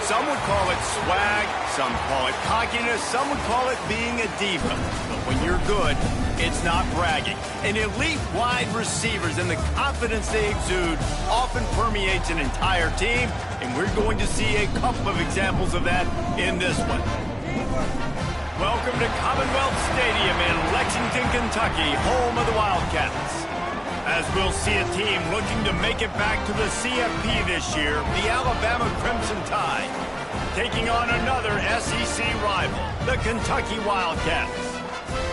Some would call it swag, some call it cockiness, some would call it being a diva. But when you're good, it's not bragging. And elite wide receivers and the confidence they exude often permeates an entire team, and we're going to see a couple of examples of that in this one. Welcome to Commonwealth Stadium in Lexington, Kentucky, home of the Wildcats. As we'll see a team looking to make it back to the CFP this year, the Alabama Crimson Tide, taking on another SEC rival, the Kentucky Wildcats.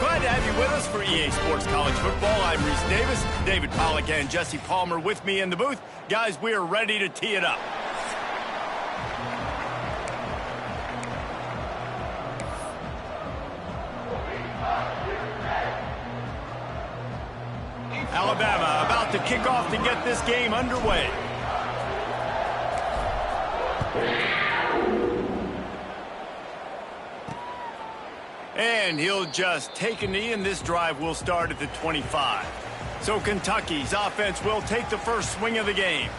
Glad to have you with us for EA Sports College Football. I'm Reese Davis, David Pollack and Jesse Palmer with me in the booth. Guys, we are ready to tee it up. Alabama about to kick off to get this game underway. And he'll just take a knee, and this drive will start at the 25. So Kentucky's offense will take the first swing of the game.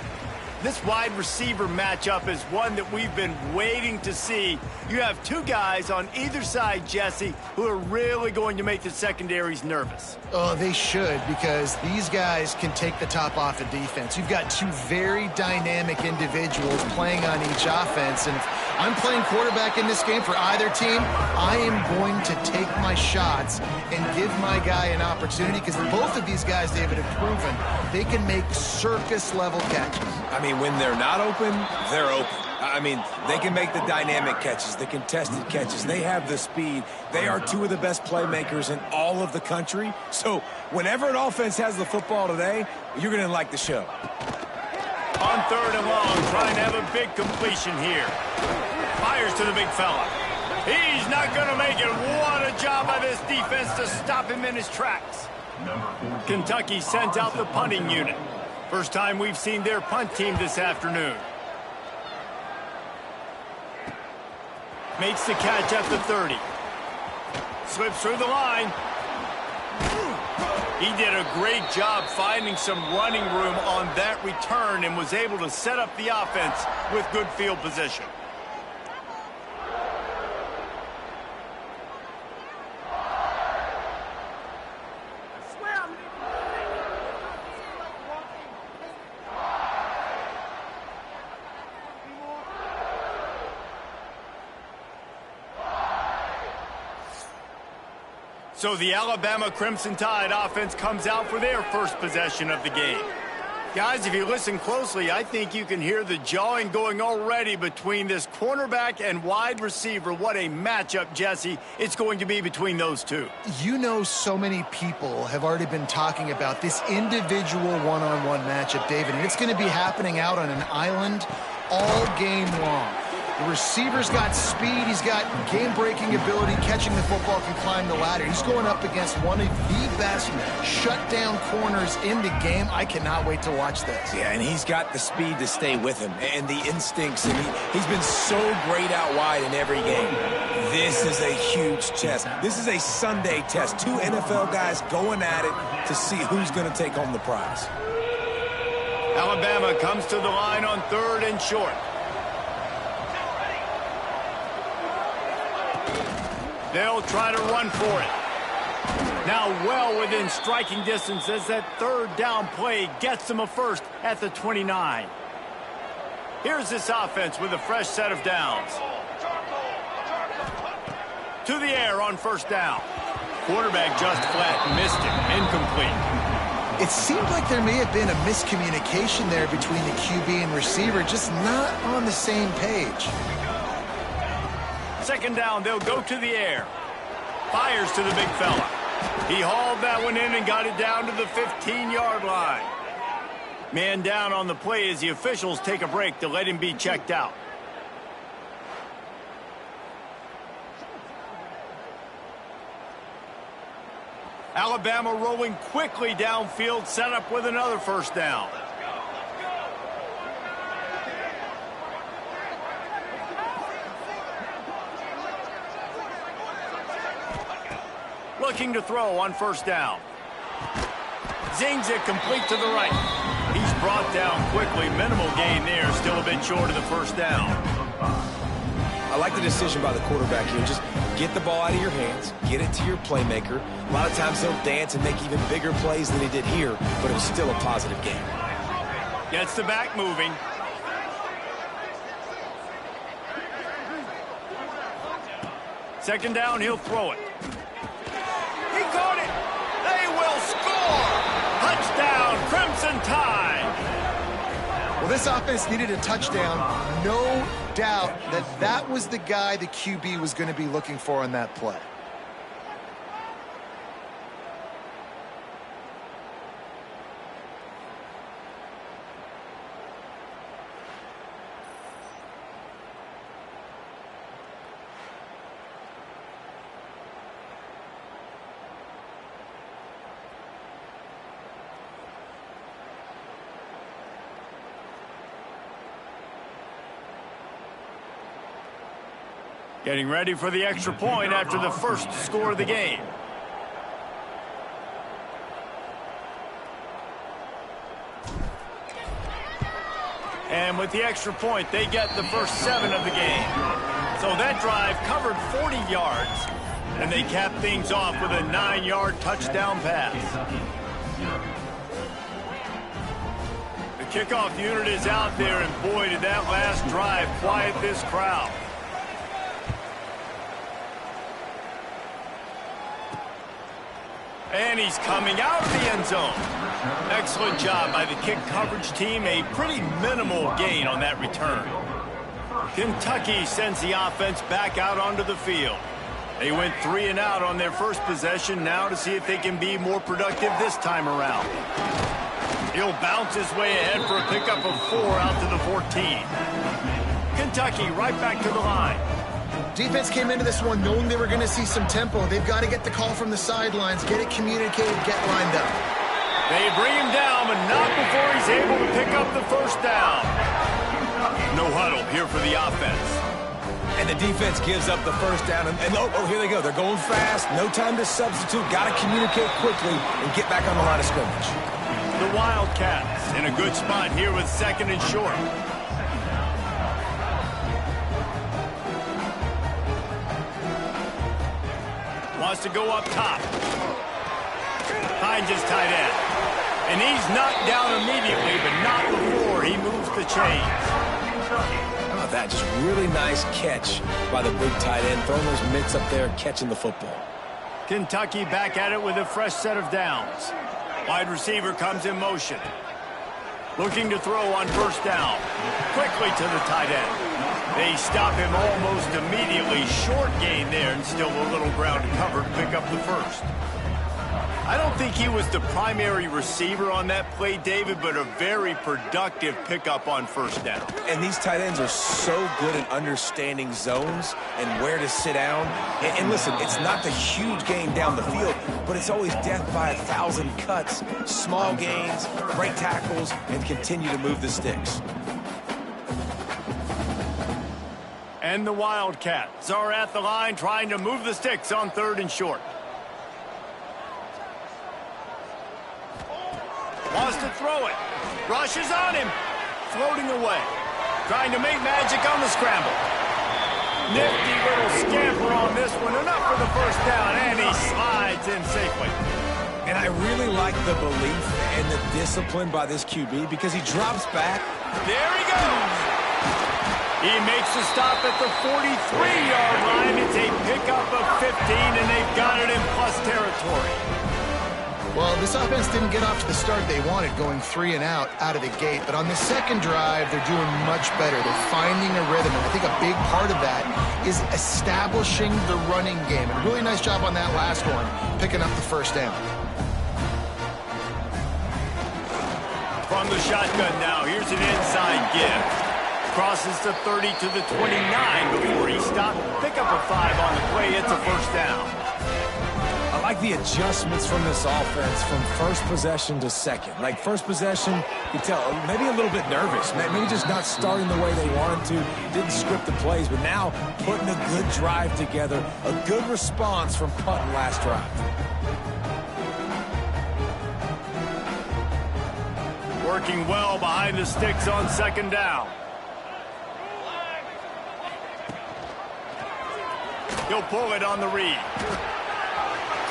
This wide receiver matchup is one that we've been waiting to see. You have two guys on either side, Jesse, who are really going to make the secondaries nervous. Oh, they should, because these guys can take the top off of defense. You've got two very dynamic individuals playing on each offense, and if I'm playing quarterback in this game for either team, I am going to take my shots and give my guy an opportunity, because both of these guys, David, have proven they can make circus-level catches. I mean, when they're not open, they're open. I mean, they can make the dynamic catches, the contested catches. They have the speed. They are two of the best playmakers in all of the country. So whenever an offense has the football today, you're going to like the show. On third and long, trying to have a big completion here. Fires to the big fella. He's not going to make it. What a job by this defense to stop him in his tracks. Kentucky sends out the punting unit. First time we've seen their punt team this afternoon. Makes the catch at the 30. Slips through the line. He did a great job finding some running room on that return and was able to set up the offense with good field position. So the Alabama Crimson Tide offense comes out for their first possession of the game. Guys, if you listen closely, I think you can hear the jawing going already between this cornerback and wide receiver. What a matchup, Jesse, it's going to be between those two. You know, so many people have already been talking about this individual one-on-one matchup, David, and it's going to be happening out on an island all game long. The receiver's got speed, he's got game-breaking ability, catching the football, can climb the ladder. He's going up against one of the best shutdown corners in the game. I cannot wait to watch this. Yeah, and he's got the speed to stay with him and the instincts. And he's been so great out wide in every game. This is a huge test. This is a Sunday test. Two NFL guys going at it to see who's going to take home the prize. Alabama comes to the line on third and short. They'll try to run for it. Now well within striking distance as that third down play gets them a first at the 29. Here's this offense with a fresh set of downs. To the air on first down. Quarterback just flat missed it. Incomplete. It seemed like there may have been a miscommunication there between the QB and receiver, just not on the same page. Second down, they'll go to the air. Fires to the big fella. He hauled that one in and got it down to the 15-yard line. Man down on the play as the officials take a break to let him be checked out. Alabama rolling quickly downfield, set up with another first down. Looking to throw on first down. Zings it complete to the right. He's brought down quickly. Minimal gain there. Still a bit short of the first down. I like the decision by the quarterback here. Just get the ball out of your hands, get it to your playmaker. A lot of times he'll dance and make even bigger plays than he did here, but it was still a positive game. Gets the back moving. Second down, he'll throw it. He caught it. They will score. Touchdown, Crimson Tide. Well, this offense needed a touchdown. No doubt that that was the guy the QB was going to be looking for on that play. Getting ready for the extra point after the first score of the game. And with the extra point, they get the first 7 of the game. So that drive covered 40 yards, and they cap things off with a 9-yard touchdown pass. The kickoff unit is out there, and boy, did that last drive quiet this crowd. And he's coming out of the end zone. Excellent job by the kick coverage team. A pretty minimal gain on that return. Kentucky sends the offense back out onto the field. They went 3 and out on their first possession. Now to see if they can be more productive this time around. He'll bounce his way ahead for a pickup of 4 out to the 14. Kentucky right back to the line. Defense came into this one knowing they were going to see some tempo. They've got to get the call from the sidelines, get it communicated, get lined up. They bring him down, but not before he's able to pick up the first down. No huddle here for the offense. And the defense gives up the first down. And oh, here they go. They're going fast. No time to substitute. Got to communicate quickly and get back on the line of scrimmage. The Wildcats in a good spot here with 2nd and short. Wants to go up top. Finds his tight end. And he's knocked down immediately, but not before he moves the chains. How about that? Just really nice catch by the big tight end. Throwing those mitts up there, catching the football. Kentucky back at it with a fresh set of downs. Wide receiver comes in motion. Looking to throw on first down. Quickly to the tight end. They stop him almost immediately. Short gain there and still a little ground to cover to pick up the first. I don't think he was the primary receiver on that play, David, but a very productive pickup on first down. And these tight ends are so good at understanding zones and where to sit down. And listen, it's not the huge gain down the field, but it's always death by 1,000 cuts, small gains, break tackles, and continue to move the sticks. And the Wildcats are at the line trying to move the sticks on 3rd and short. Wants to throw it. Rushes on him. Floating away. Trying to make magic on the scramble. Nifty little scamper on this one. Enough for the first down. And he slides in safely. And I really like the belief and the discipline by this QB because he drops back. There he goes. He makes the stop at the 43-yard line. It's a pickup of 15, and they've got it in plus territory. Well, this offense didn't get off to the start they wanted, going 3 and out of the gate. But on the second drive, they're doing much better. They're finding a rhythm, and I think a big part of that is establishing the running game. And a really nice job on that last one, picking up the first down. From the shotgun now, here's an inside give. Crosses the 30 to the 29 before he stopped. Pick up a 5 on the play. It's a first down. I like the adjustments from this offense from first possession to second. Like first possession, you can tell maybe a little bit nervous. Maybe just not starting the way they wanted to. Didn't script the plays, but now putting a good drive together. A good response from punting last drive. Working well behind the sticks on second down. He'll pull it on the read.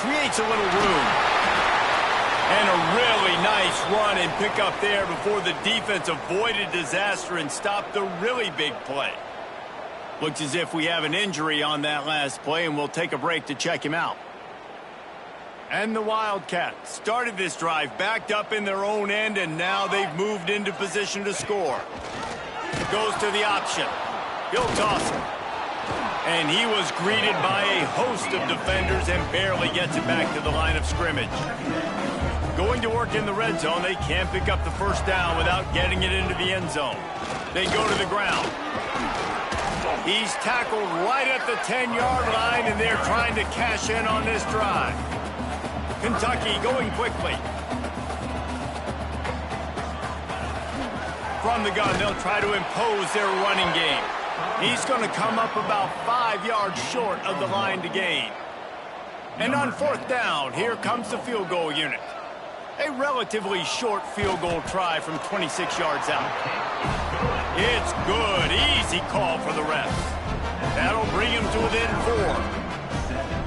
Creates a little room. And a really nice run and pick up there before the defense avoided disaster and stopped the really big play. Looks as if we have an injury on that last play, and we'll take a break to check him out. And the Wildcats started this drive backed up in their own end, and now they've moved into position to score. Goes to the option. He'll toss it. And he was greeted by a host of defenders and barely gets it back to the line of scrimmage. Going to work in the red zone, they can't pick up the first down without getting it into the end zone. They go to the ground. He's tackled right at the 10-yard line, and they're trying to cash in on this drive. Kentucky going quickly. From the gun, they'll try to impose their running game. He's going to come up about 5 yards short of the line to gain. And on fourth down, here comes the field goal unit. A relatively short field goal try from 26 yards out. It's good. Easy call for the refs. That'll bring him to within 4.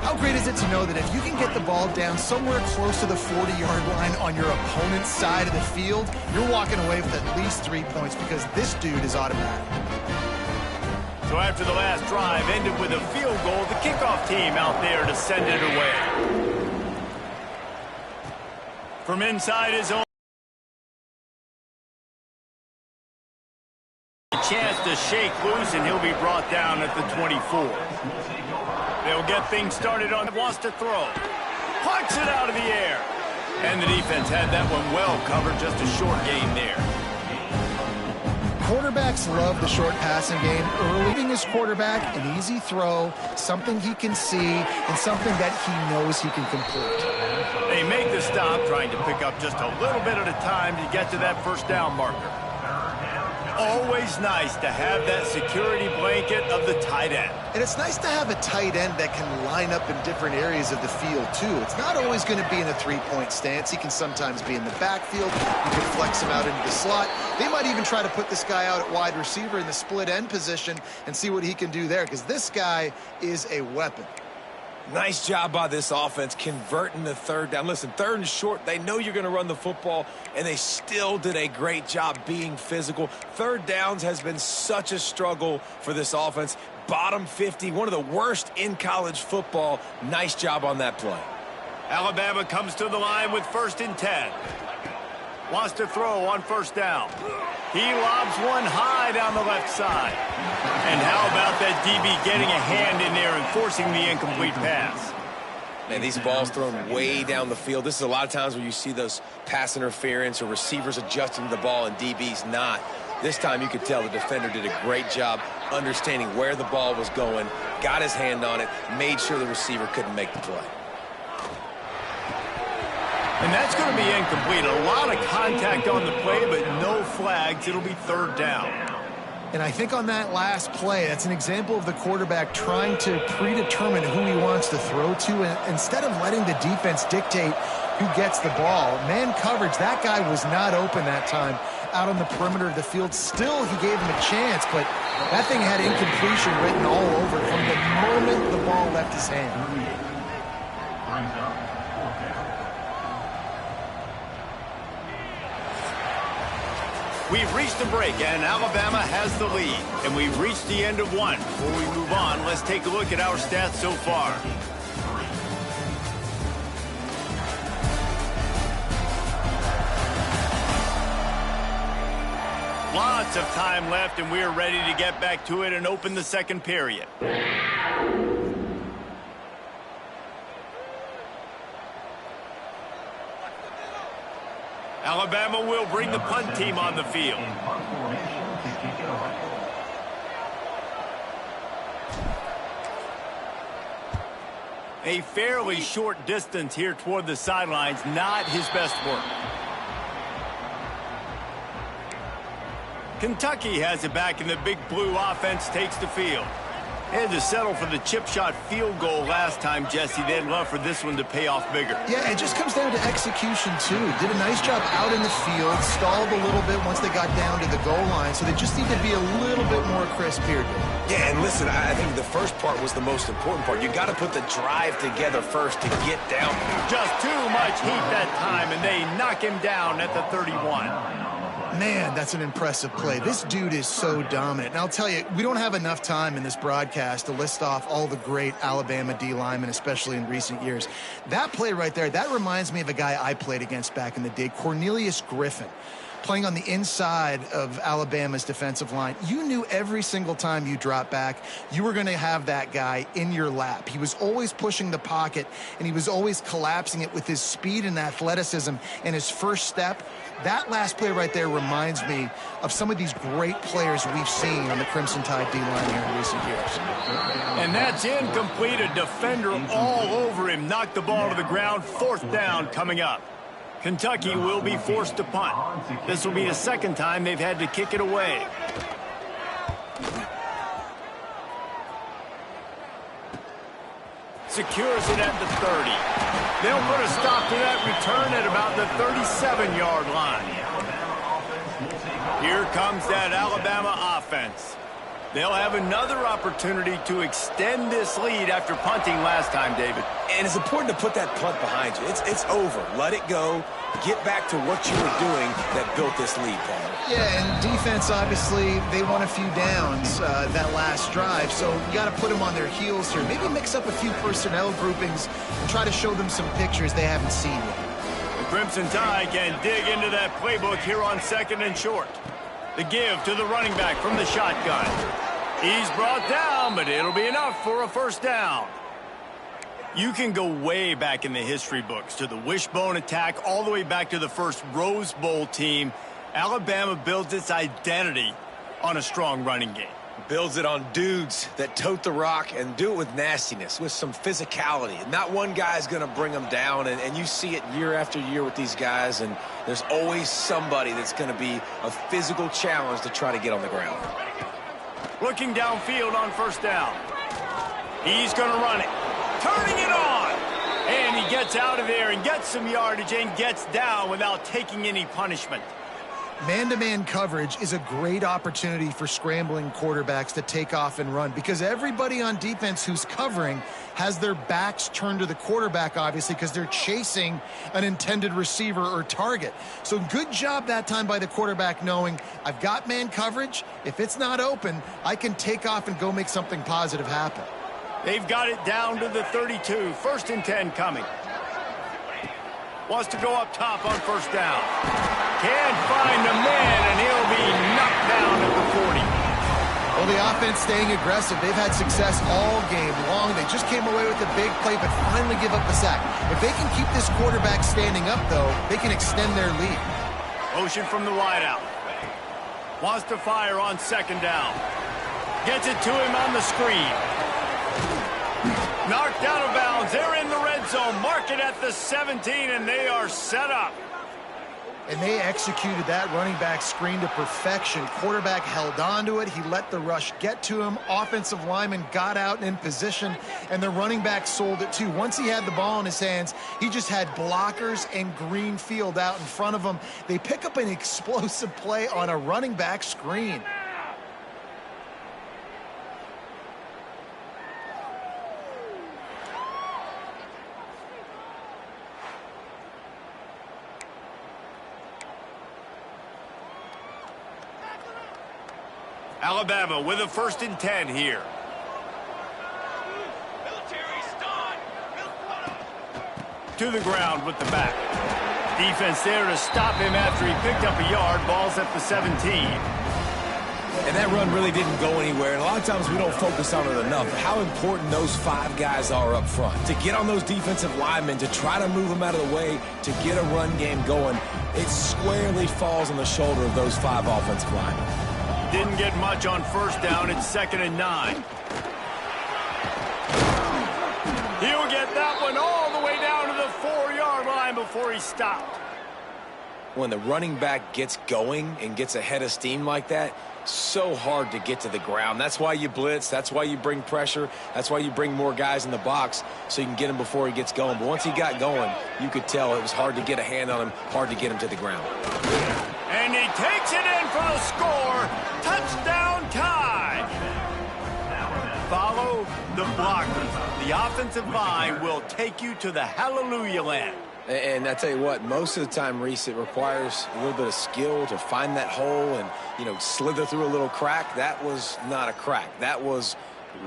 How great is it to know that if you can get the ball down somewhere close to the 40-yard line on your opponent's side of the field, you're walking away with at least 3 points because this dude is automatic. So after the last drive ended with a field goal, the kickoff team out there to send it away. From inside his own, a chance to shake loose, and he'll be brought down at the 24. They'll get things started on wants to throw. Plucks it out of the air. And the defense had that one well covered, just a short gain there. Quarterbacks love the short passing game. Early his quarterback, an easy throw, something he can see, and something that he knows he can complete. They make the stop, trying to pick up just a little bit at a time to get to that first down marker. Always nice to have that security blanket of the tight end. And it's nice to have a tight end that can line up in different areas of the field, too. It's not always going to be in a three-point stance. He can sometimes be in the backfield. You can flex him out into the slot. They might even try to put this guy out at wide receiver in the split end position and see what he can do there, because this guy is a weapon. Nice job by this offense converting the third down. Listen, third and short, they know you're going to run the football, and they still did a great job being physical. Third downs has been such a struggle for this offense. Bottom 50, one of the worst in college football. Nice job on that play. Alabama comes to the line with 1st and 10. Wants to throw on first down. He lobs one high down the left side. And how about that DB getting a hand in there and forcing the incomplete pass? Man, these balls thrown way down the field. This is a lot of times where you see those pass interference or receivers adjusting to the ball and DBs not. This time you could tell the defender did a great job understanding where the ball was going, got his hand on it, made sure the receiver couldn't make the play. And that's going to be incomplete. A lot of contact on the play, but no flags. It'll be third down. And I think on that last play, that's an example of the quarterback trying to predetermine who he wants to throw to, and instead of letting the defense dictate who gets the ball. Man coverage, that guy was not open that time out on the perimeter of the field. Still, he gave him a chance, but that thing had incompletion written all over it from the moment the ball left his hand. We've reached the break, and Alabama has the lead. And we've reached the end of one. Before we move on, let's take a look at our stats so far. Lots of time left, and we're ready to get back to it and open the second period. Alabama will bring the punt team on the field. A fairly short distance here toward the sidelines, not his best work. Kentucky has it back, and the big blue offense takes the field. They had to settle for the chip shot field goal last time, Jesse. They'd love for this one to pay off bigger. Yeah, it just comes down to execution, too. Did a nice job out in the field, stalled a little bit once they got down to the goal line, so they just need to be a little bit more crisp here. Yeah, and listen, I think the first part was the most important part. You got to put the drive together first to get down. Just too much heat that time, and they knock him down at the 31. Man, that's an impressive play. This dude is so dominant. And I'll tell you, we don't have enough time in this broadcast to list off all the great Alabama D linemen, especially in recent years. That play right there, that reminds me of a guy I played against back in the day, Cornelius Griffin, playing on the inside of Alabama's defensive line. You knew every single time you dropped back, you were going to have that guy in your lap. He was always pushing the pocket, and he was always collapsing it with his speed and athleticism and his first step. That last play right there reminds me of some of these great players we've seen on the Crimson Tide D-line here in recent years. And that's incomplete. A defender all over him. Knocked the ball to the ground. 4th down coming up. Kentucky will be forced to punt. This will be the second time they've had to kick it away. Secures it at the 30. They'll put a stop to that return at about the 37-yard line. Here comes that Alabama offense. They'll have another opportunity to extend this lead after punting last time, David. And it's important to put that punt behind you. It's over. Let it go. Get back to what you were doing that built this lead, Paul. Yeah, and defense, obviously, they won a few downs that last drive, so you got to put them on their heels here. Maybe mix up a few personnel groupings and try to show them some pictures they haven't seen yet. The Crimson Tide can dig into that playbook here on 2nd and short. The give to the running back from the shotgun. He's brought down, but it'll be enough for a 1st down. You can go way back in the history books to the wishbone attack all the way back to the first Rose Bowl team. Alabama builds its identity on a strong running game. Builds it on dudes that tote the rock and do it with nastiness, with some physicality. Not one guy's going to bring them down, and you see it year after year with these guys, and there's always somebody that's going to be a physical challenge to try to get on the ground. Looking downfield on 1st down. He's going to run it. Turning it on. And he gets out of there and gets some yardage and gets down without taking any punishment. Man-to-man coverage is a great opportunity for scrambling quarterbacks to take off and run because everybody on defense who's covering has their backs turned to the quarterback, obviously, because they're chasing an intended receiver or target. So good job that time by the quarterback knowing I've got man coverage. If it's not open, I can take off and go make something positive happen. They've got it down to the 32. 1st and 10 coming. Wants to go up top on 1st down. Can't find a man, and he'll be knocked down at the 40. Well, the offense staying aggressive. They've had success all game long. They just came away with a big play, but finally give up the sack. If they can keep this quarterback standing up, though, they can extend their lead. Motion from the wideout. Wants to fire on 2nd down. Gets it to him on the screen. Knocked out of bounds. They're in the red zone. Mark it at the 17, and they are set up. And they executed that running back screen to perfection. Quarterback held on to it. He let the rush get to him. Offensive lineman got out and in position, and the running back sold it too. Once he had the ball in his hands, he just had blockers and green field out in front of him. They pick up an explosive play on a running back screen. Alabama with a 1st and 10 here. To the ground with the back. Defense there to stop him after he picked up a yard. Ball's at the 17. And that run really didn't go anywhere. And a lot of times we don't focus on it enough. How important those 5 guys are up front. To get on those defensive linemen, to try to move them out of the way, to get a run game going, it squarely falls on the shoulder of those 5 offensive linemen. Didn't get much on 1st down. It's 2nd and 9. He'll get that one all the way down to the 4-yard line before he stopped. When the running back gets going and gets ahead of steam like that, so hard to get to the ground. That's why you blitz. That's why you bring pressure. That's why you bring more guys in the box so you can get him before he gets going. But once he got going, you could tell it was hard to get a hand on him, hard to get him to the ground. And he takes it in for the score. Touchdown tie. Follow the blockers. The offensive line will take you to the hallelujah land. And I tell you what, most of the time, Reese, it requires a little bit of skill to find that hole and, you know, slither through a little crack. That was not a crack. That was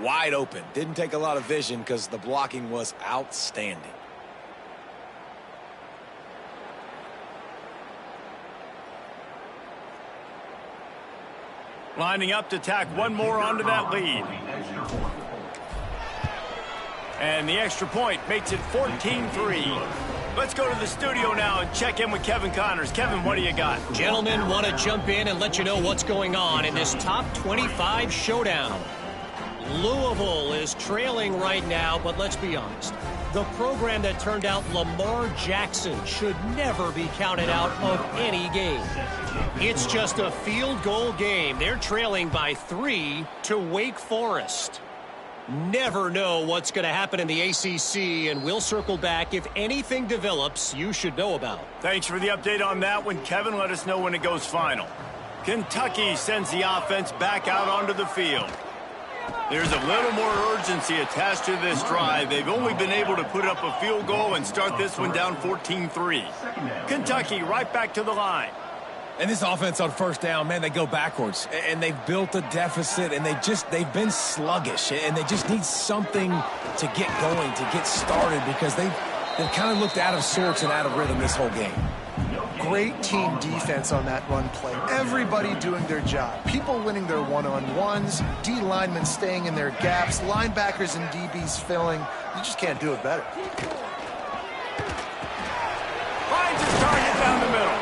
wide open. Didn't take a lot of vision because the blocking was outstanding. Lining up to tack one more onto that lead. And the extra point makes it 14-3. Let's go to the studio now and check in with Kevin Connors. Kevin, what do you got? Gentlemen, want to jump in and let you know what's going on in this top 25 showdown. Louisville is trailing right now, but let's be honest. The program that turned out Lamar Jackson should never be counted out of any game. It's just a field goal game. They're trailing by 3 to Wake Forest. Never know what's going to happen in the ACC, and we'll circle back if anything develops you should know about. Thanks for the update on that one, Kevin. Let us know when it goes final. Kentucky sends the offense back out onto the field. There's a little more urgency attached to this drive. They've only been able to put up a field goal and start this one down 14-3. Kentucky right back to the line. And this offense on first down, man, they go backwards. And they've built a deficit, and they've been sluggish. And they just need something to get going, to get started, because they've kind of looked out of sorts and out of rhythm this whole game. Great team defense on that run play. Everybody doing their job. People winning their one-on-ones, D linemen staying in their gaps, linebackers and DBs filling. You just can't do it better. Finds his target down the middle.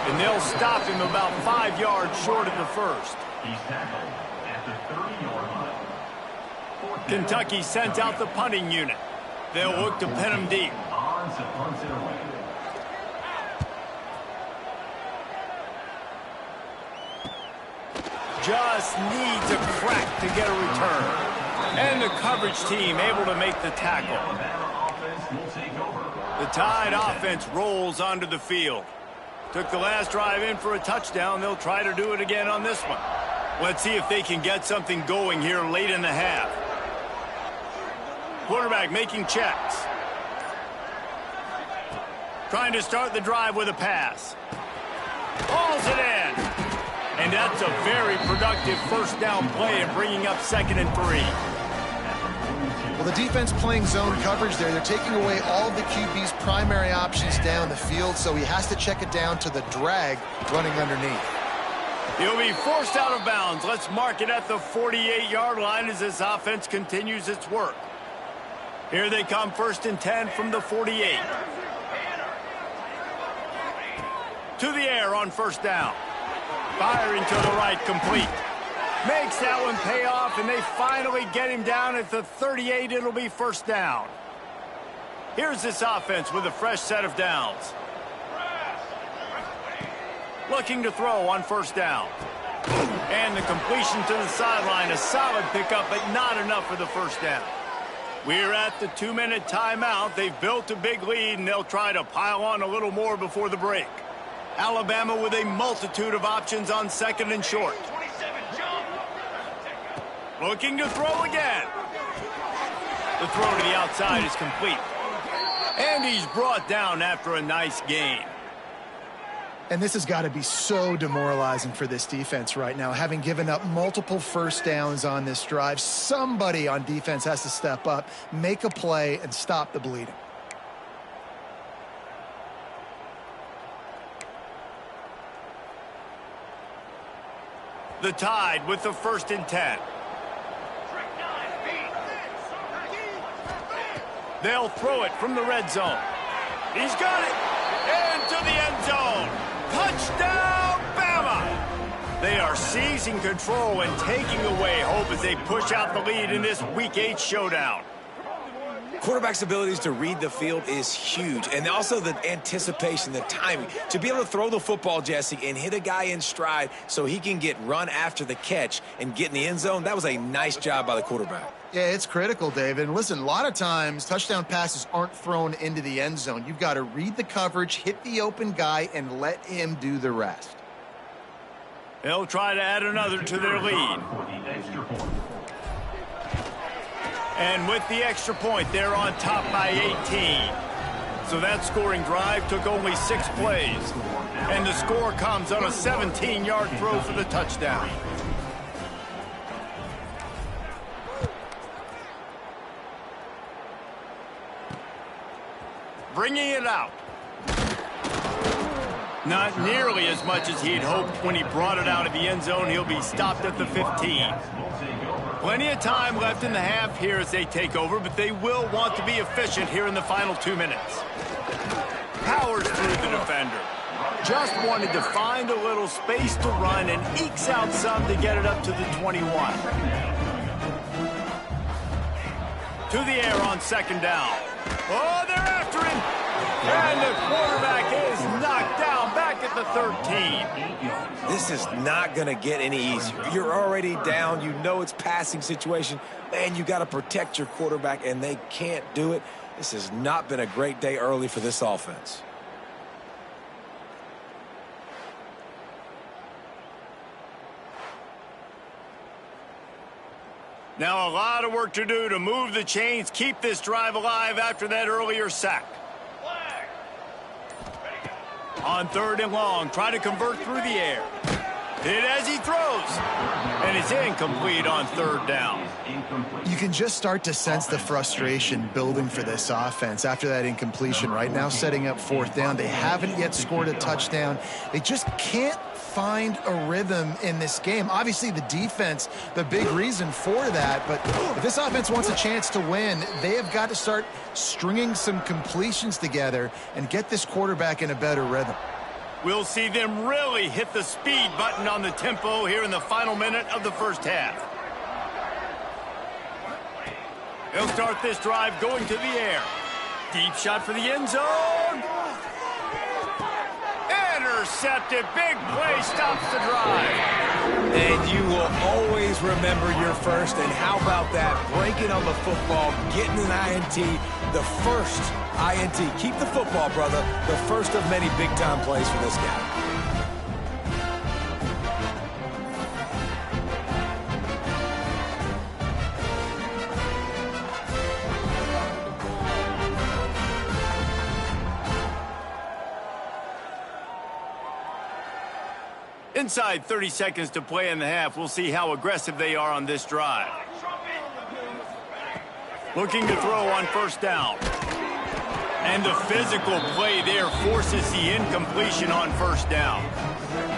And they'll stop him about 5 yards short of the first. He's tackled at the 30-yard line. Kentucky sends out the punting unit. They'll look to pin him deep. Just needs a crack to get a return. And the coverage team able to make the tackle. The Tide offense rolls onto the field. Took the last drive in for a touchdown. They'll try to do it again on this one. Let's see if they can get something going here late in the half. Quarterback making checks. Trying to start the drive with a pass. Hauls it in. And that's a very productive first down play and bringing up 2nd and 3. Well, the defense playing zone coverage there. They're taking away all of the QB's primary options down the field, so he has to check it down to the drag running underneath. He'll be forced out of bounds. Let's mark it at the 48-yard line as this offense continues its work. Here they come, 1st and 10 from the 48. To the air on first down. Firing to the right, complete. Makes that one pay off, and they finally get him down at the 38. It'll be first down. Here's this offense with a fresh set of downs. Looking to throw on first down. And the completion to the sideline. A solid pickup, but not enough for the first down. We're at the 2-minute timeout. They've built a big lead, and they'll try to pile on a little more before the break. Alabama with a multitude of options on 2nd and short. Looking to throw again. The throw to the outside is complete. And he's brought down after a nice gain. And this has got to be so demoralizing for this defense right now, having given up multiple first downs on this drive. Somebody on defense has to step up, make a play, and stop the bleeding. The Tide with the 1st and 10. They'll throw it from the red zone. He's got it. Into the end zone. Touchdown, Bama! They are seizing control and taking away hope as they push out the lead in this Week 8 showdown. Quarterback's abilities to read the field is huge, and also the anticipation, the timing. To be able to throw the football, Jesse, and hit a guy in stride so he can get run after the catch and get in the end zone, that was a nice job by the quarterback. Yeah, it's critical, David. And listen, a lot of times touchdown passes aren't thrown into the end zone. You've got to read the coverage, hit the open guy, and let him do the rest. They'll try to add another to their lead. And with the extra point, they're on top by 18. So that scoring drive took only 6 plays. And the score comes on a 17-yard throw for the touchdown. Bringing it out. Not nearly as much as he'd hoped when he brought it out of the end zone. He'll be stopped at the 15. Plenty of time left in the half here as they take over, but they will want to be efficient here in the final 2 minutes. Powers through the defender. Just wanted to find a little space to run and ekes out some to get it up to the 21. To the air on second down. Oh, they're after him. And the quarterback is knocked down back at the 13. This is not going to get any easier. You're already down. You know it's passing situation. Man, you got to protect your quarterback, and they can't do it. This has not been a great day early for this offense. Now a lot of work to do to move the chains, keep this drive alive after that earlier sack. On third and long, try to convert through the air. Hit as he throws. And it's incomplete on third down. You can just start to sense the frustration building for this offense after that incompletion. Right now, setting up fourth down. They haven't yet scored a touchdown. They just can't find a rhythm in this game. Obviously, the defense, the big reason for that. But if this offense wants a chance to win, they have got to start stringing some completions together and get this quarterback in a better rhythm. We'll see them really hit the speed button on the tempo here in the final minute of the first half. They'll start this drive going to the air. Deep shot for the end zone. Intercepted. Big play stops the drive. And you will always remember your first. And how about that? Breaking on the football, getting an INT, the first INT. Keep the football, brother. The first of many big-time plays for this guy. Inside 30 seconds to play in the half. We'll see how aggressive they are on this drive. Looking to throw on first down. And the physical play there forces the incompletion on first down.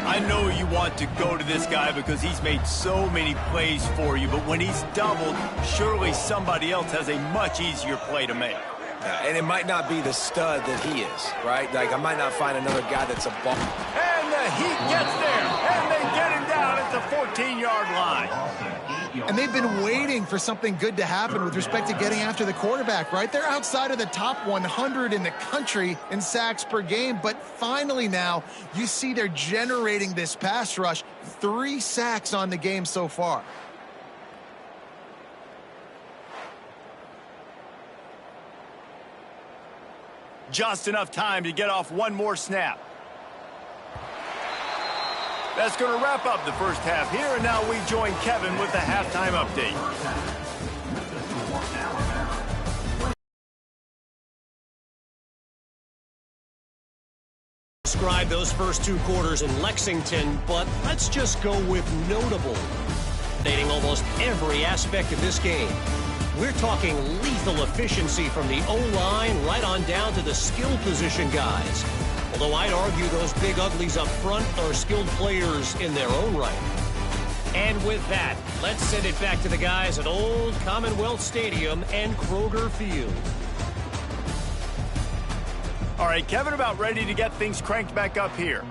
I know you want to go to this guy because he's made so many plays for you, but when he's doubled, surely somebody else has a much easier play to make. And it might not be the stud that he is, right? Like, I might not find another guy that's a ball. And the Heat gets there, and they get him down at the 14-yard line. And they've been waiting for something good to happen with respect to getting after the quarterback, right? They're outside of the top 100 in the country in sacks per game, but finally now you see they're generating this pass rush. 3 sacks on the game so far. Just enough time to get off one more snap. That's going to wrap up the first half here, and now we join Kevin with the halftime update. Describe those first 2 quarters in Lexington, but let's just go with notable. Dating almost every aspect of this game. We're talking lethal efficiency from the O-line right on down to the skill position guys. Although I'd argue those big uglies up front are skilled players in their own right. And with that, let's send it back to the guys at Old Commonwealth Stadium and Kroger Field. All right, Kevin, about ready to get things cranked back up here.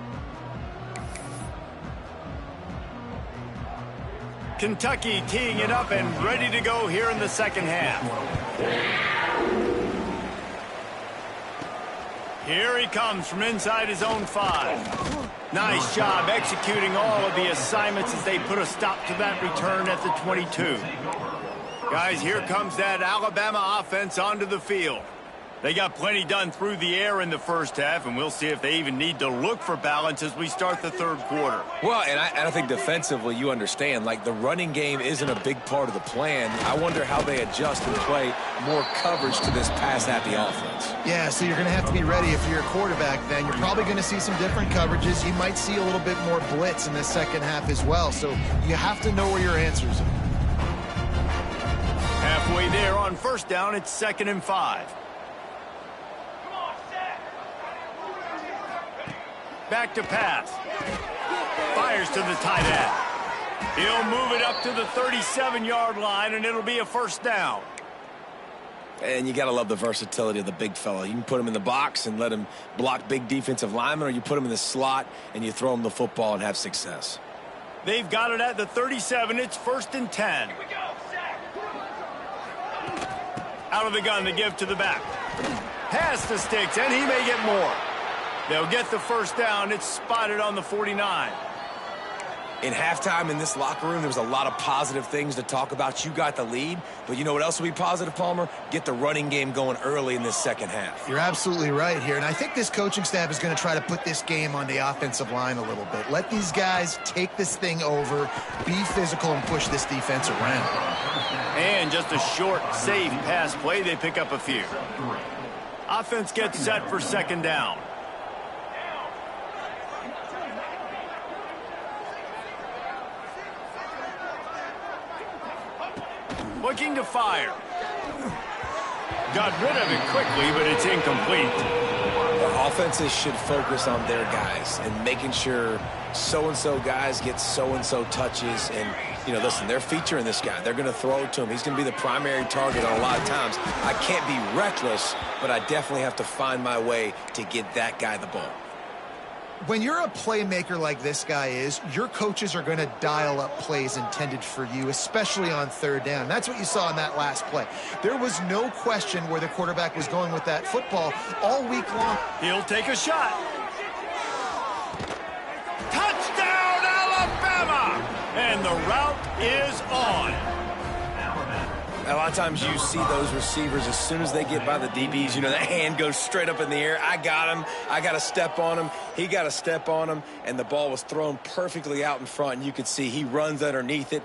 Kentucky teeing it up and ready to go here in the second half. Here he comes from inside his own 5. Nice job executing all of the assignments as they put a stop to that return at the 22. Guys, here comes that Alabama offense onto the field. They got plenty done through the air in the first half, and we'll see if they even need to look for balance as we start the third quarter. Well, and I think defensively, you understand, like the running game isn't a big part of the plan. I wonder how they adjust and play more coverage to this pass-happy offense. Yeah, so you're going to have to be ready if you're a quarterback then. You're probably going to see some different coverages. You might see a little bit more blitz in the second half as well, so you have to know where your answers are. Halfway there on first down, it's 2nd and 5. Back to pass. Fires to the tight end. He'll move it up to the 37-yard line, and it'll be a first down. And you got to love the versatility of the big fella. You can put him in the box and let him block big defensive linemen, or you put him in the slot and you throw him the football and have success. They've got it at the 37. It's 1st and 10. Out of the gun to give to the back. Pass the sticks, and he may get more. They'll get the first down. It's spotted on the 49. In halftime in this locker room, there was a lot of positive things to talk about. You got the lead, but you know what else will be positive, Palmer? Get the running game going early in this second half. You're absolutely right here, and I think this coaching staff is going to try to put this game on the offensive line a little bit. Let these guys take this thing over, be physical, and push this defense around. And just a short, safe pass play. They pick up a few. Offense gets set for 2nd down. Looking to fire. Got rid of it quickly, but it's incomplete. The offenses should focus on their guys and making sure so-and-so guys get so-and-so touches. And, you know, listen, they're featuring this guy. They're going to throw it to him. He's going to be the primary target on a lot of times. I can't be reckless, but I definitely have to find my way to get that guy the ball. When you're a playmaker like this guy is, your coaches are going to dial up plays intended for you, especially on 3rd down. That's what you saw in that last play. There was no question where the quarterback was going with that football all week long. He'll take a shot. Touchdown, Alabama! And the route is on. A lot of times you see those receivers, as soon as they get by the DBs, you know, that hand goes straight up in the air. I got him. I got to step on him. He got to step on him. And the ball was thrown perfectly out in front. And you could see he runs underneath it,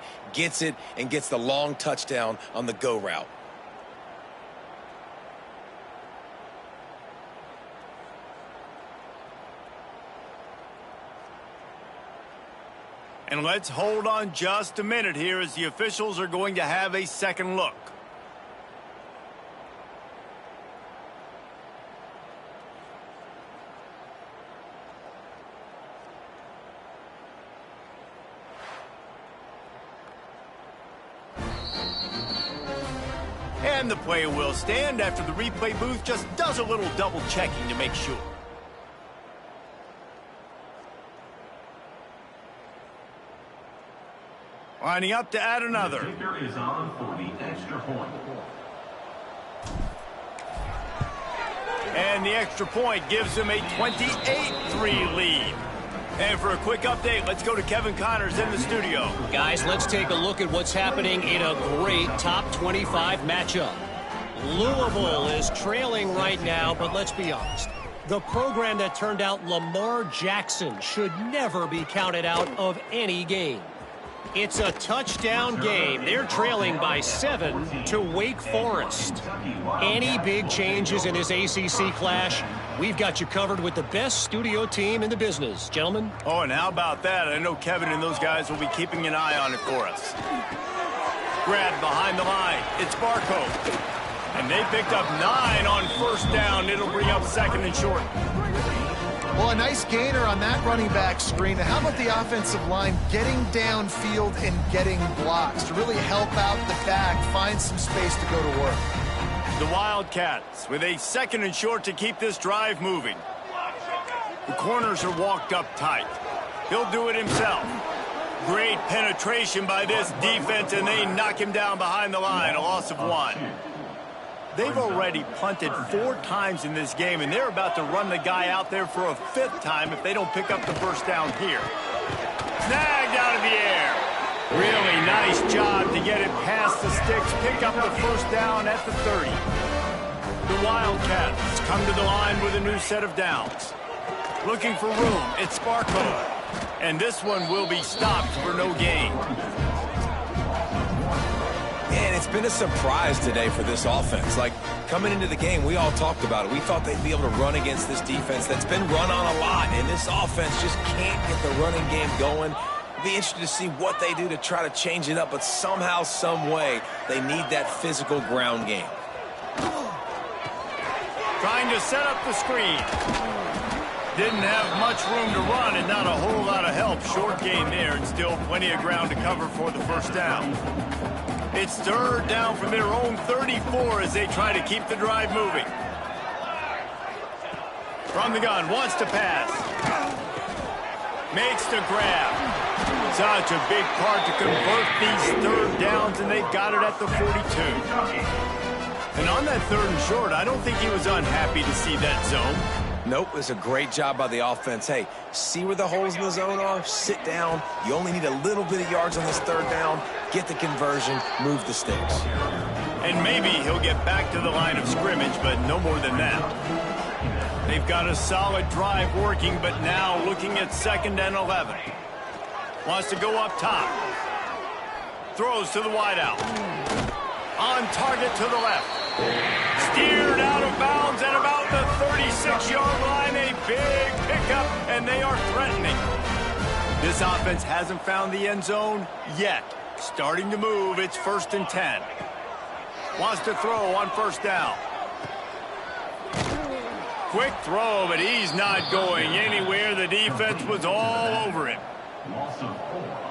and gets the long touchdown on the go route. And let's hold on just a minute here as the officials are going to have a second look. And the play will stand after the replay booth just does a little double checking to make sure. Lining up to add another. The kicker is on for the extra point. And the extra point gives them a 28-3 lead. And for a quick update, let's go to Kevin Connors in the studio. Guys, let's take a look at what's happening in a great top 25 matchup. Louisville is trailing right now, but let's be honest. The program that turned out Lamar Jackson should never be counted out of any game. It's a touchdown game. They're trailing by 7 to Wake Forest. Any big changes in this ACC clash? We've got you covered with the best studio team in the business. Gentlemen? Oh, and how about that? I know Kevin and those guys will be keeping an eye on it for us. Grab behind the line. It's Barco. And they picked up 9 on first down. It'll bring up 2nd and short. Well, a nice gainer on that running back screen. How about the offensive line getting downfield and getting blocks to really help out the back, find some space to go to work? The Wildcats with a 2nd and short to keep this drive moving. The corners are walked up tight. He'll do it himself. Great penetration by this defense, and they knock him down behind the line, a loss of 1. They've already punted 4 times in this game, and they're about to run the guy out there for a 5th time if they don't pick up the first down here. Snagged out of the air. Really nice job to get it past the sticks, pick up the first down at the 30. The Wildcats come to the line with a new set of downs. Looking for room, it's Sparko. And this one will be stopped for no gain. And it's been a surprise today for this offense. Like, coming into the game, we all talked about it. We thought they'd be able to run against this defense that's been run on a lot, and this offense just can't get the running game going. Be interested to see what they do to try to change it up, but somehow, some way, they need that physical ground game. Trying to set up the screen. Didn't have much room to run and not a whole lot of help. Short game there and still plenty of ground to cover for the first down. It's 3rd down from their own 34 as they try to keep the drive moving. From the gun, wants to pass. Makes the grab. Such a big part to convert these 3rd downs, and they've got it at the 42. And on that 3rd and short, I don't think he was unhappy to see that zone. Nope, it's a great job by the offense. Hey, see where the holes in the zone are? Sit down. You only need a little bit of yards on this 3rd down. Get the conversion, move the sticks. And maybe he'll get back to the line of scrimmage, but no more than that. They've got a solid drive working, but now looking at 2nd and 11. Wants to go up top. Throws to the wideout. On target to the left. Steered out of bounds at about the 36-yard line. A big pickup, and they are threatening. This offense hasn't found the end zone yet. Starting to move. It's 1st and 10. Wants to throw on 1st down. Quick throw, but he's not going anywhere. The defense was all over him.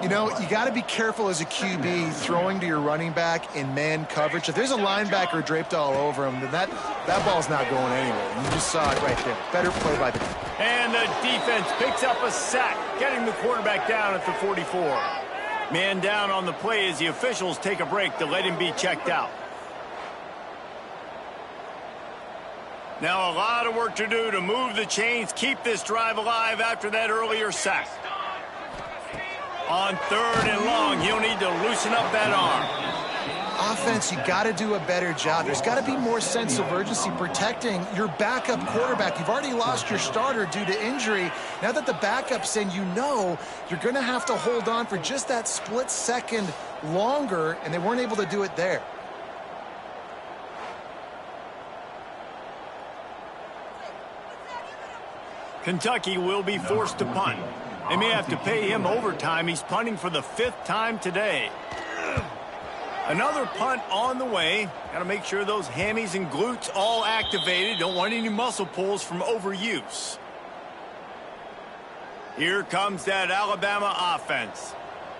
You know, you got to be careful as a QB throwing to your running back in man coverage. If there's a linebacker draped all over him, then that ball's not going anywhere. You just saw it right there. Better play by the defense. And the defense picks up a sack, getting the quarterback down at the 44. Man down on the play as the officials take a break to let him be checked out. Now a lot of work to do to move the chains, keep this drive alive after that earlier sack. On 3rd and long, he'll need to loosen up that arm. Offense, you got to do a better job. There's got to be more sense of urgency protecting your backup quarterback. You've already lost your starter due to injury. Now that the backup's in, you know you're going to have to hold on for just that split second longer, and they weren't able to do it there. Kentucky will be forced to punt. They may have to pay him overtime. He's punting for the 5th time today. Another punt on the way. Got to make sure those hammies and glutes all activated. Don't want any muscle pulls from overuse. Here comes that Alabama offense.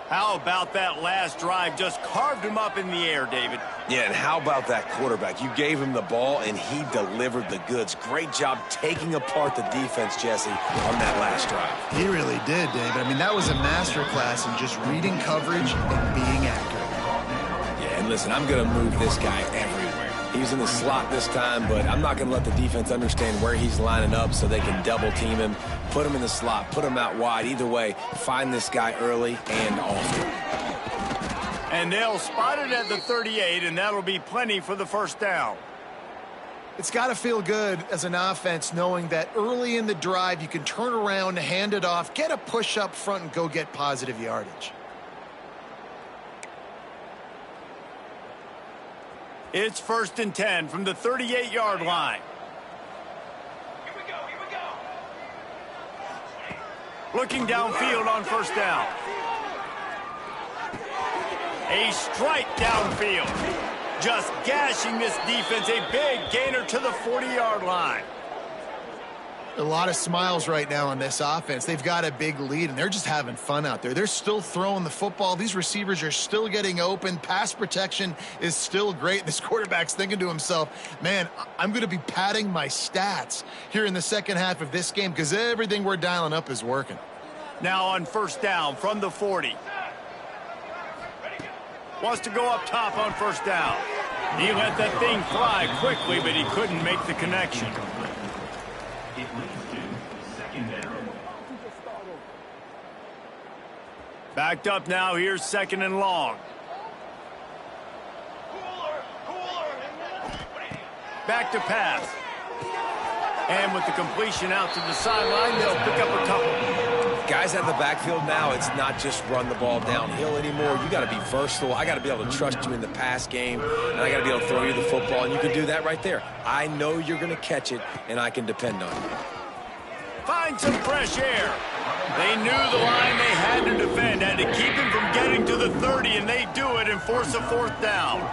How about that last drive? Just carved him up in the air, David. Yeah, and how about that quarterback? You gave him the ball, and he delivered the goods. Great job taking apart the defense, Jesse, on that last drive. He really did, David. I mean, that was a masterclass in just reading coverage and being accurate. Yeah, and listen, I'm going to move this guy everywhere. He's in the slot this time, but I'm not going to let the defense understand where he's lining up so they can double team him, put him in the slot, put him out wide. Either way, find this guy early and often. And they'll spot it at the 38, and that'll be plenty for the first down. It's got to feel good as an offense knowing that early in the drive you can turn around, hand it off, get a push up front, and go get positive yardage. It's 1st and 10 from the 38-yard line. Here we go. Looking downfield on 1st down. A strike downfield. Just gashing this defense. A big gainer to the 40-yard line. A lot of smiles right now on this offense. They've got a big lead, and they're just having fun out there. They're still throwing the football. These receivers are still getting open. Pass protection is still great. This quarterback's thinking to himself, man, I'm going to be padding my stats here in the second half of this game because everything we're dialing up is working. Now on 1st down from the 40. Wants to go up top on 1st down. He let that thing fly quickly, but he couldn't make the connection. It leads to second down. Backed up now. Here's second and long. Back to pass. And with the completion out to the sideline, they'll pick up a couple. Guys out of the backfield now, it's not just run the ball downhill anymore. You got to be versatile. I got to be able to trust you in the pass game, and I got to be able to throw you the football, and you can do that right there. I know you're going to catch it, and I can depend on you. Find some fresh air. They knew the line they had to defend had to keep him from getting to the 30, and they do it and force a fourth down.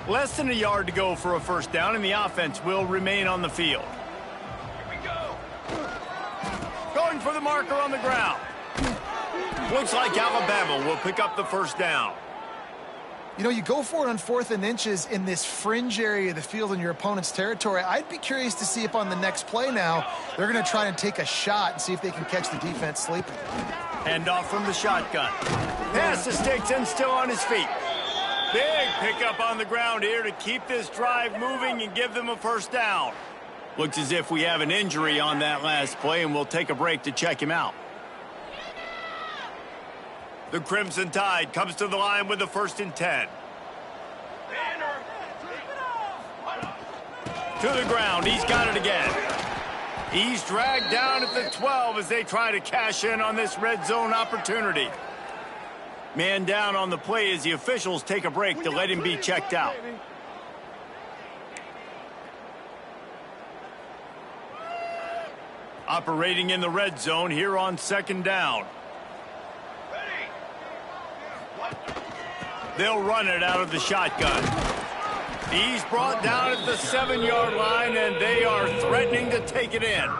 Less than a yard to go for a first down, and the offense will remain on the field. Here we go. Going for the marker on the ground. Looks like Alabama will pick up the first down. You know, you go for it on 4th and inches in this fringe area of the field in your opponent's territory. I'd be curious to see if on the next play now, they're going to try and take a shot and see if they can catch the defense sleeping. Hand off from the shotgun. Pass to Sticks and still on his feet. Big pickup on the ground here to keep this drive moving and give them a first down. Looks as if we have an injury on that last play, and we'll take a break to check him out. The Crimson Tide comes to the line with a 1st and 10. To the ground. He's got it again. He's dragged down at the 12 as they try to cash in on this red zone opportunity. Man down on the play as the officials take a break to let him be checked out. Operating in the red zone here on 2nd down. They'll run it out of the shotgun. He's brought down at the 7-yard line, and they are threatening to take it in.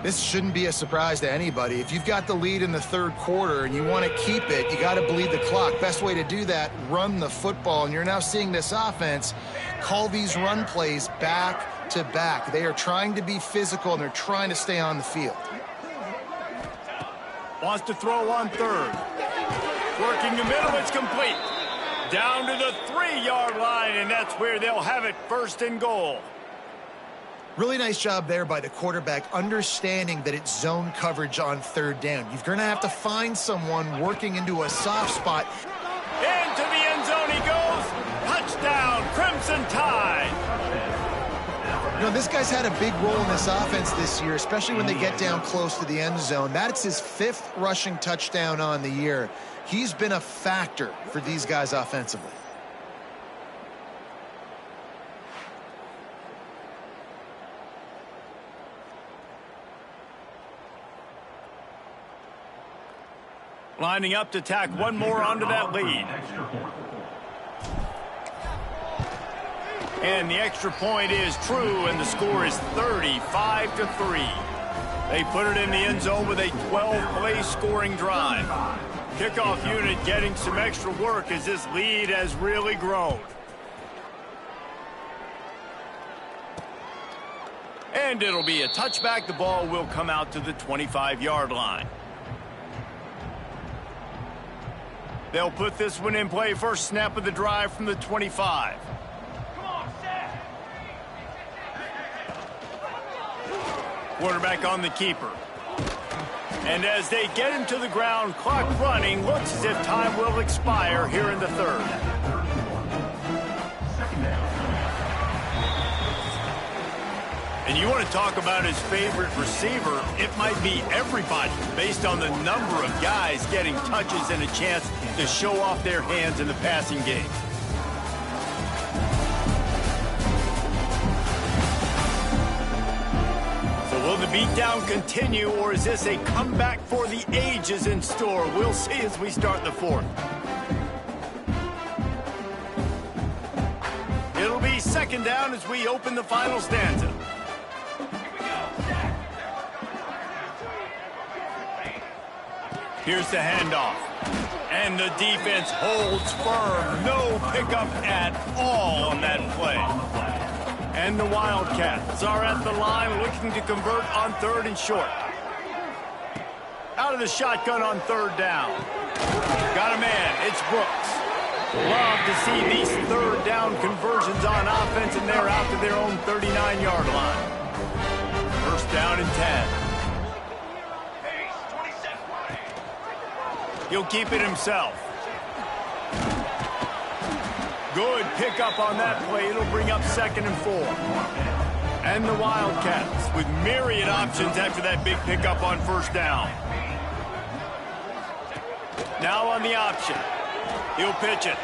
This shouldn't be a surprise to anybody. If you've got the lead in the 3rd quarter and you want to keep it, you got to bleed the clock. Best way to do that, run the football. And you're now seeing this offense call these run plays back to back. They are trying to be physical, and they're trying to stay on the field. Wants to throw on 3rd. Working the middle, it's complete. Down to the 3-yard line, and that's where they'll have it, 1st and goal. Really nice job there by the quarterback, understanding that it's zone coverage on 3rd down. You're going to have to find someone working into a soft spot. Into the end zone he goes. Touchdown, Crimson Tide. You know, this guy's had a big role in this offense this year, especially when they get down close to the end zone. That's his 5th rushing touchdown on the year. He's been a factor for these guys offensively. Lining up to tack one more onto that lead. And the extra point is true, and the score is 35-3. They put it in the end zone with a 12-play scoring drive. Kickoff unit getting some extra work as this lead has really grown. And it'll be a touchback. The ball will come out to the 25-yard line. They'll put this one in play. First snap of the drive from the 25. Quarterback on the keeper. And as they get him to the ground, clock running, looks as if time will expire here in the 3rd. And you want to talk about his favorite receiver, it might be everybody, based on the number of guys getting touches and a chance to show off their hands in the passing game. Will the beatdown continue, or is this a comeback for the ages in store? We'll see as we start the 4th. It'll be 2nd down as we open the final stanza. Here's the handoff. And the defense holds firm. No pickup at all on that play. And the Wildcats are at the line looking to convert on 3rd and short. out of the shotgun on third down. Got a man. It's Brooks. Love to see these third down conversions on offense, and they're out to their own 39-yard line. First down and 10. He'll keep it himself. Good pickup on that play. It'll bring up 2nd and 4. And the Wildcats with myriad options after that big pickup on first down. Now on the option. He'll pitch it.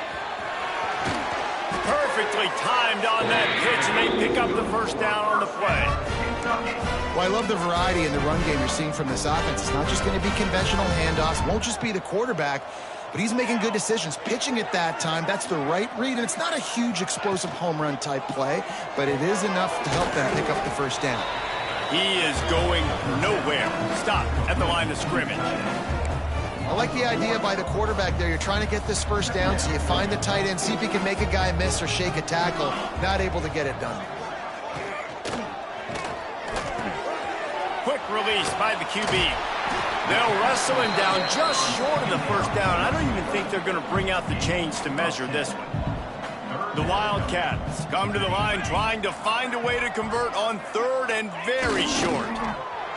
Perfectly timed on that pitch, and they pick up the first down on the play. Well, I love the variety in the run game you're seeing from this offense. It's not just going to be conventional handoffs. Won't just be the quarterback, but he's making good decisions. Pitching at that time, that's the right read, and it's not a huge explosive home run type play, but it is enough to help them pick up the first down. He is going nowhere. Stop at the line of scrimmage. I like the idea by the quarterback there. You're trying to get this first down, so you find the tight end, see if he can make a guy miss or shake a tackle. Not able to get it done. Quick release by the QB. They'll wrestle him down just short of the first down. I don't even think they're going to bring out the chains to measure this one. The Wildcats come to the line trying to find a way to convert on third and very short.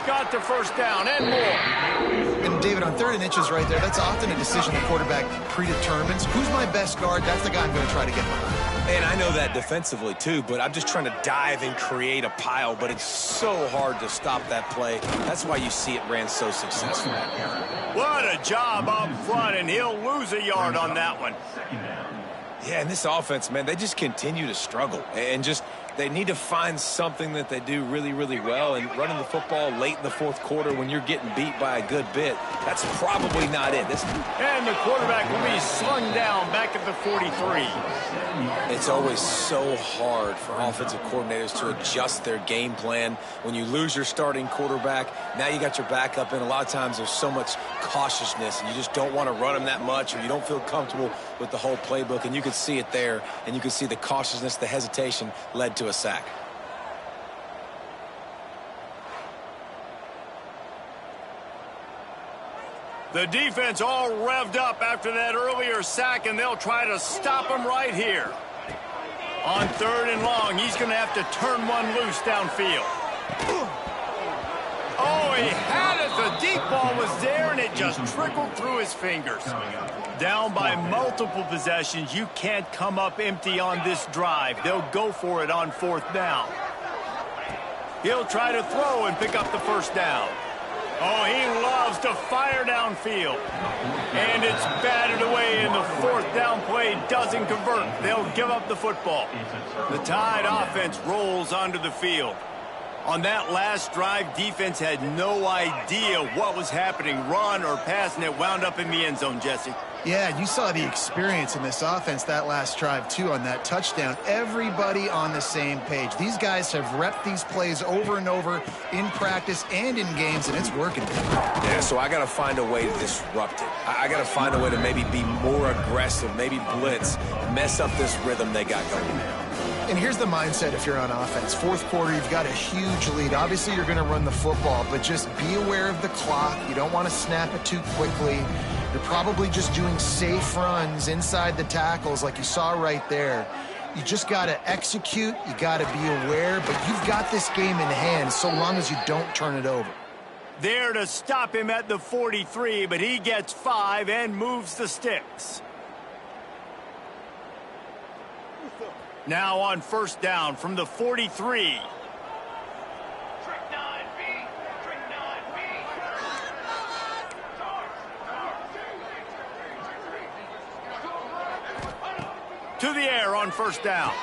Got the first down and more. And David, on 3rd and inches right there, that's often a decision the quarterback predetermines. Who's my best guard? That's the guy I'm going to try to get behind. And I know that defensively, too, but I'm just trying to dive and create a pile, but it's so hard to stop that play. That's why you see it ran so successful. What a job up front, and he'll lose a yard on that one. Yeah, and this offense, man, they just continue to struggle. And just, they need to find something that they do really, really well. And running the football late in the 4th quarter when you're getting beat by a good bit, that's probably not it. And the quarterback will be slung down back at the 43. It's always so hard for offensive coordinators to adjust their game plan. When you lose your starting quarterback, now you got your backup, and a lot of times there's so much cautiousness, and you just don't want to run them that much, or you don't feel comfortable with the whole playbook, and you could see it there, and you could see the cautiousness, the hesitation led to a sack. The defense all revved up after that earlier sack, and they'll try to stop him right here. On 3rd and long, he's going to have to turn one loose downfield. Oh, he had it. The deep ball was there, and it just trickled through his fingers. Down by multiple possessions, you can't come up empty on this drive. They'll go for it on 4th down. He'll try to throw and pick up the first down. Oh, he loves to fire downfield. And it's batted away, and the 4th down play doesn't convert. They'll give up the football. The Tide offense rolls onto the field. On that last drive, defense had no idea what was happening, run or pass, and it wound up in the end zone, Jesse. Yeah, you saw the experience in this offense that last drive, too, on that touchdown. Everybody on the same page. These guys have repped these plays over and over in practice and in games, and it's working. Yeah, so I got to find a way to disrupt it. I got to find a way to maybe be more aggressive, maybe blitz, mess up this rhythm they got going. And here's the mindset if you're on offense. 4th quarter, you've got a huge lead. Obviously, you're going to run the football, but just be aware of the clock. You don't want to snap it too quickly. You're probably just doing safe runs inside the tackles like you saw right there. You just got to execute. You got to be aware, but you've got this game in hand so long as you don't turn it over. There to stop him at the 43, but he gets 5 and moves the sticks. Now on first down from the 43. To the air on first down.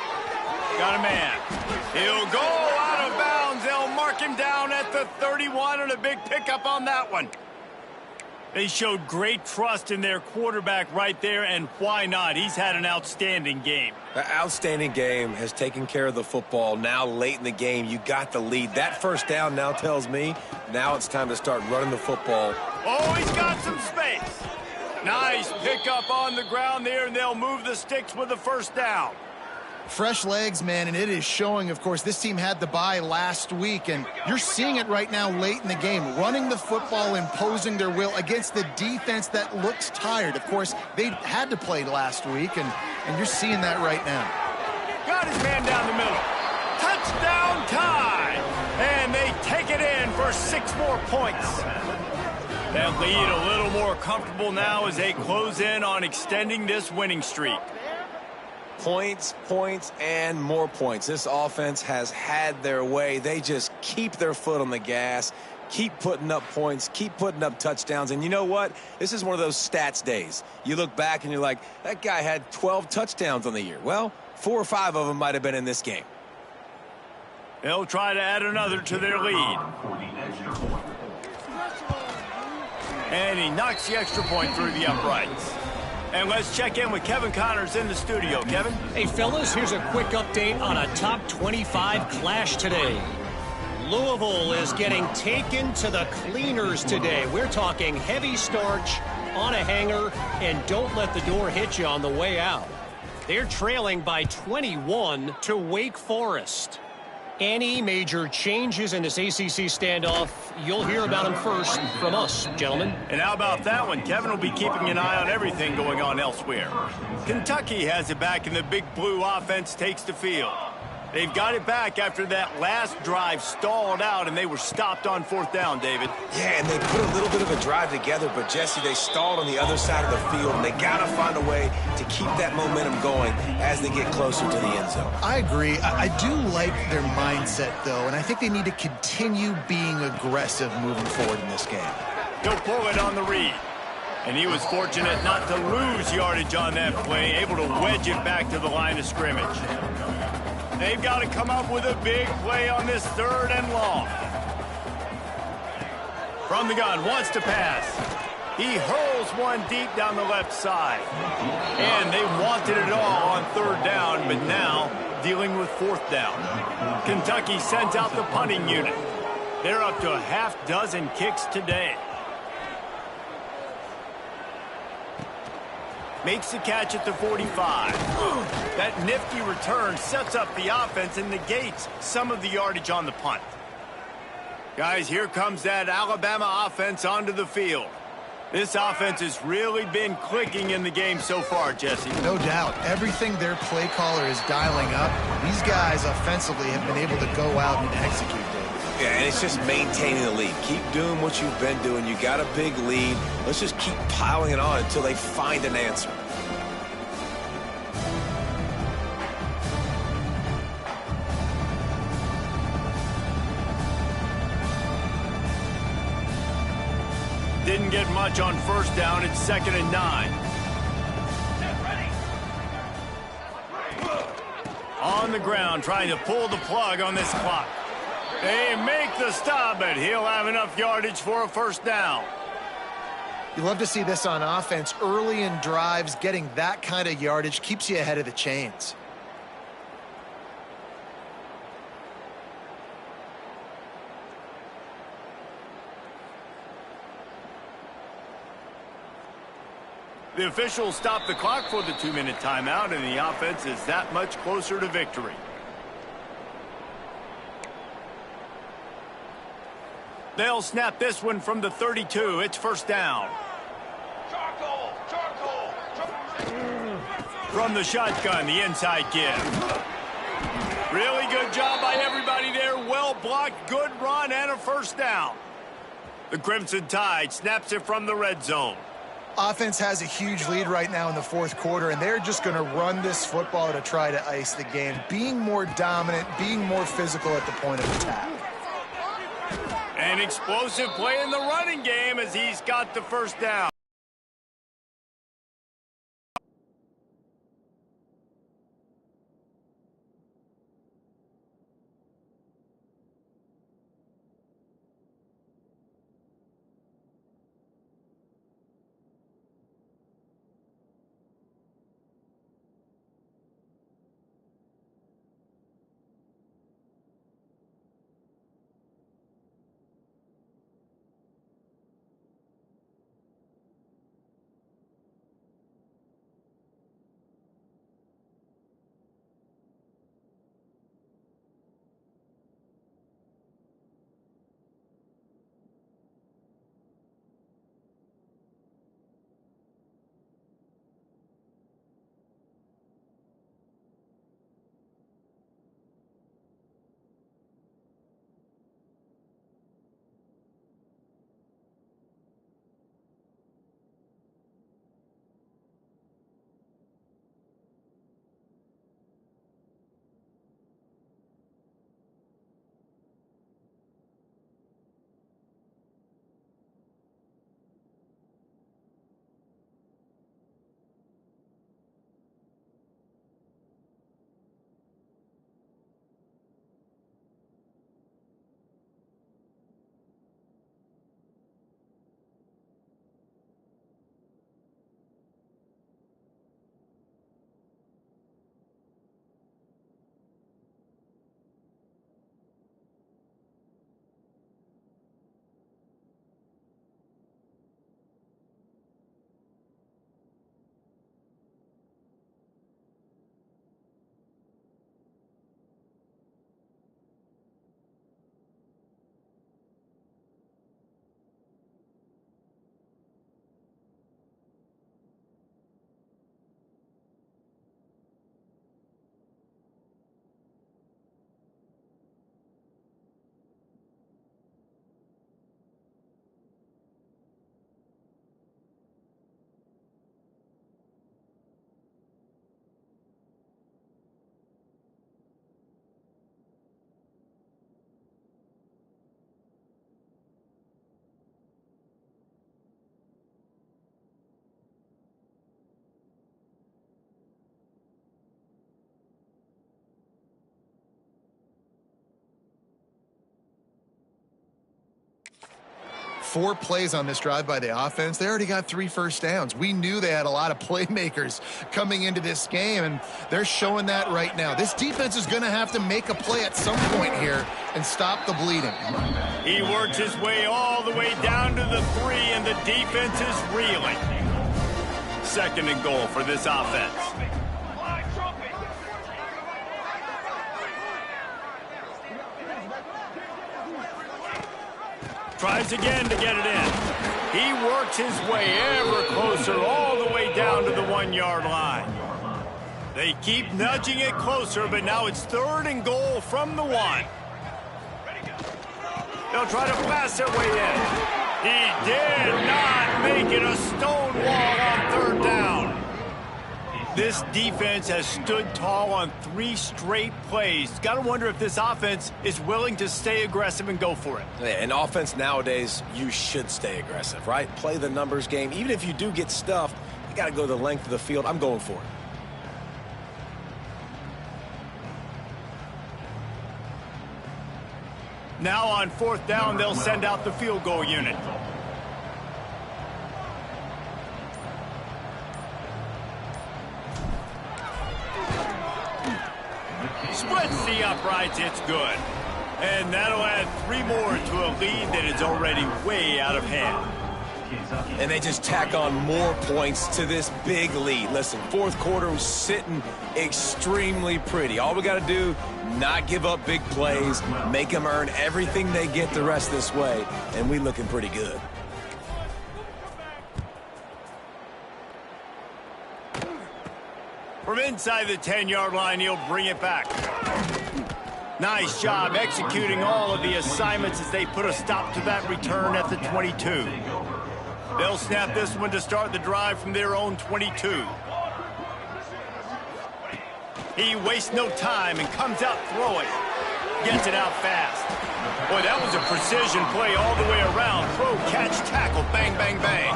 Got a man. He'll go out of bounds. They'll mark him down at the 31, and a big pickup on that one. They showed great trust in their quarterback right there, and why not? He's had an outstanding game. The outstanding game has taken care of the football. Now late in the game, you got the lead. That first down now tells me now it's time to start running the football. Oh, he's got some space. Nice pickup on the ground there, and they'll move the sticks with the first down. Fresh legs, man, and it is showing. Of course, this team had the bye last week, and you're seeing it right now late in the game, running the football, imposing their will against the defense that looks tired. Of course, they had to play last week, and you're seeing that right now. Got his man down the middle. Touchdown tie! And they take it in for 6 more points. That lead a little more comfortable now as they close in on extending this winning streak. Points, points, and more points. This offense has had their way. They just keep their foot on the gas, keep putting up points, keep putting up touchdowns. And you know what? This is one of those stats days. You look back and you're like, that guy had 12 touchdowns on the year. Well, 4 or 5 of them might have been in this game. They'll try to add another to their lead. And he knocks the extra point through the uprights. And let's check in with Kevin Connors in the studio. Kevin? Hey, fellas, here's a quick update on a top 25 clash today. Louisville is getting taken to the cleaners today. We're talking heavy starch on a hanger, and don't let the door hit you on the way out. They're trailing by 21 to Wake Forest. Any major changes in this ACC standoff, you'll hear about them first from us, gentlemen. And how about that one? Kevin will be keeping an eye on everything going on elsewhere. Kentucky has it back, and the Big Blue offense takes the field. They've got it back after that last drive stalled out, and they were stopped on 4th down, David. Yeah, and they put a little bit of a drive together, but, Jesse, they stalled on the other side of the field, and they got to find a way to keep that momentum going as they get closer to the end zone. I agree. I do like their mindset, though, and I think they need to continue being aggressive moving forward in this game. He'll pull it on the read. And he was fortunate not to lose yardage on that play, able to wedge it back to the line of scrimmage. They've got to come up with a big play on this 3rd and long. From the gun, wants to pass. He hurls one deep down the left side. And they wanted it all on 3rd down, but now dealing with 4th down. Kentucky sends out the punting unit. They're up to a half-dozen kicks today. Makes the catch at the 45. That nifty return sets up the offense and negates some of the yardage on the punt. Guys, here comes that Alabama offense onto the field. This offense has really been clicking in the game so far, Jesse. No doubt. Everything their play caller is dialing up, these guys offensively have been able to go out and execute. Yeah, and it's just maintaining the lead. Keep doing what you've been doing. You got a big lead. Let's just keep piling it on until they find an answer. Didn't get much on 1st down. It's 2nd and 9. On the ground, trying to pull the plug on this clock. They make the stop, but he'll have enough yardage for a 1st down. You love to see this on offense. Early in drives, getting that kind of yardage keeps you ahead of the chains. The officials stop the clock for the 2-minute timeout, and the offense is that much closer to victory. They'll snap this one from the 32. It's 1st down. From the shotgun, the inside give. Really good job by everybody there. Well blocked, good run, and a 1st down. The Crimson Tide snaps it from the red zone. Offense has a huge lead right now in the 4th quarter, and they're just going to run this football to try to ice the game. Being more dominant, being more physical at the point of attack. An explosive play in the running game as he's got the 1st down. 4 plays on this drive by the offense. They already got 3 first downs. We knew they had a lot of playmakers coming into this game, and they're showing that right now. This defense is going to have to make a play at some point here and stop the bleeding. He works his way all the way down to the 3, and the defense is reeling. 2nd and goal for this offense. Tries again to get it in. He works his way ever closer all the way down to the 1-yard line. They keep nudging it closer, but now it's 3rd and goal from the 1. They'll try to pass their way in. He did not make it a stone wall on 3rd down. This defense has stood tall on 3 straight plays. Got to wonder if this offense is willing to stay aggressive and go for it. Yeah, in offense nowadays, you should stay aggressive, right? Play the numbers game. Even if you do get stuffed, you got to go the length of the field. I'm going for it. Now on 4th down, they'll send out the field goal unit. Splits the uprights, it's good. And that'll add 3 more to a lead that is already way out of hand. And they just tack on more points to this big lead. Listen, 4th quarter was sitting extremely pretty. All we got to do, not give up big plays, make them earn everything they get the rest this way, and we looking pretty good. From inside the 10-yard line, he'll bring it back. Nice job executing all of the assignments as they put a stop to that return at the 22. They'll snap this one to start the drive from their own 22. He wastes no time and comes out throwing. Gets it out fast. Boy, that was a precision play all the way around. Throw, catch, tackle, bang, bang, bang.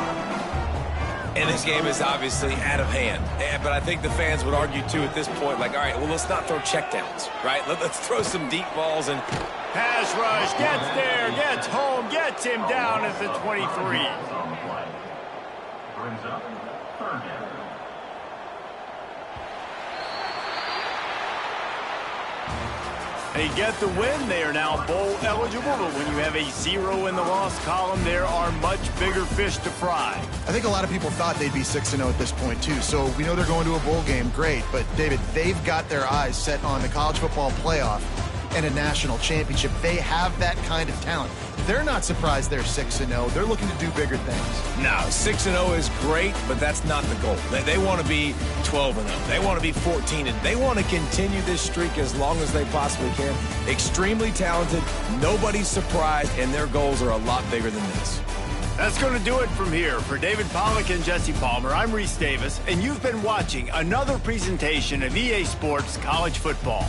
And this game is obviously out of hand. But I think the fans would argue, too, at this point, like, all right, well, let's not throw checkdowns, right? Let's throw some deep balls. And pass rush, gets there, gets home, gets him down at the 23. Brings up 3rd down. They get the win. They are now bowl eligible, but when you have a 0 in the loss column, there are much bigger fish to fry. I think a lot of people thought they'd be 6-0 at this point, too. So we know they're going to a bowl game. Great. But, David, they've got their eyes set on the college football playoff and a national championship. They have that kind of talent. They're not surprised they're 6-0. They're looking to do bigger things. no, 6-0 is great, but that's not the goal. They want to be 12-0. They want to be 14-0. They want to continue this streak as long as they possibly can. Extremely talented. Nobody's surprised, and their goals are a lot bigger than this. That's going to do it from here. For David Pollack and Jesse Palmer, I'm Reese Davis, and you've been watching another presentation of EA Sports College Football.